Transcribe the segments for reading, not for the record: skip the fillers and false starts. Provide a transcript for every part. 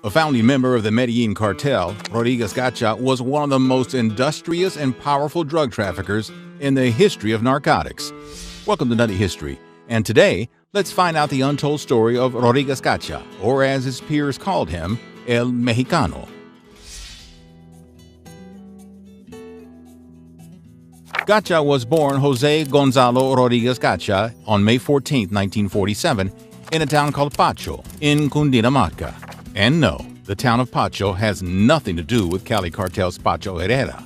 A founding member of the Medellin cartel, Rodriguez Gacha was one of the most industrious and powerful drug traffickers in the history of narcotics. Welcome to Nutty History, and today, let's find out the untold story of Rodriguez Gacha, or as his peers called him, El Mexicano. Gacha was born Jose Gonzalo Rodriguez Gacha on May 14, 1947, in a town called Pacho, in Cundinamarca. And no, the town of Pacho has nothing to do with Cali Cartel's Pacho Herrera.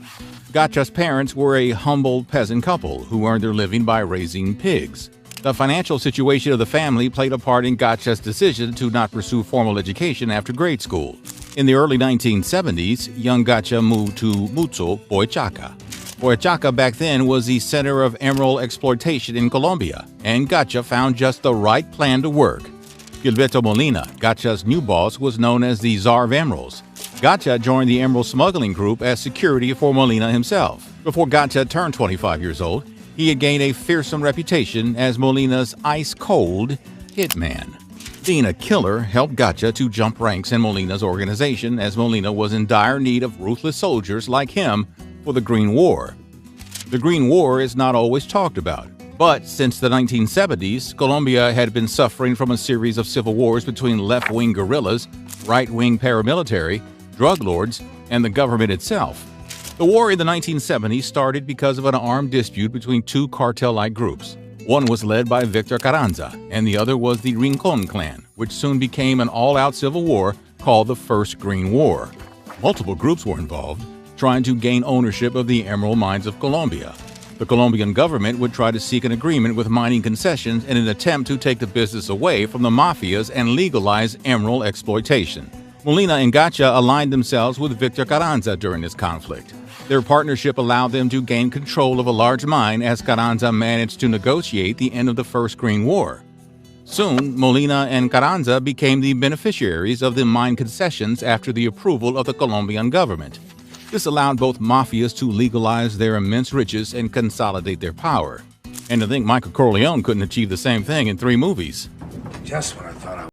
Gacha's parents were a humble peasant couple who earned their living by raising pigs. The financial situation of the family played a part in Gacha's decision to not pursue formal education after grade school. In the early 1970s, young Gacha moved to Mutzo, Boyachaca. Boyachaca back then was the center of emerald exploitation in Colombia, and Gacha found just the right plan to work. Gilberto Molina, Gacha's new boss, was known as the Czar of Emeralds. Gacha joined the emerald smuggling group as security for Molina himself. Before Gacha turned 25 years old, he had gained a fearsome reputation as Molina's ice-cold hitman. Being a killer helped Gacha to jump ranks in Molina's organization, as Molina was in dire need of ruthless soldiers like him for the Green War. The Green War is not always talked about, but since the 1970s, Colombia had been suffering from a series of civil wars between left-wing guerrillas, right-wing paramilitary, drug lords, and the government itself. The war in the 1970s started because of an armed dispute between two cartel-like groups. One was led by Victor Carranza, and the other was the Rincon clan, which soon became an all-out civil war called the First Green War. Multiple groups were involved, trying to gain ownership of the emerald mines of Colombia. The Colombian government would try to seek an agreement with mining concessions in an attempt to take the business away from the mafias and legalize emerald exploitation. Molina and Gacha aligned themselves with Victor Carranza during this conflict. Their partnership allowed them to gain control of a large mine as Carranza managed to negotiate the end of the First Green War. Soon, Molina and Carranza became the beneficiaries of the mine concessions after the approval of the Colombian government. This allowed both mafias to legalize their immense riches and consolidate their power. And to think Michael Corleone couldn't achieve the same thing in 3 movies. Just when I thought I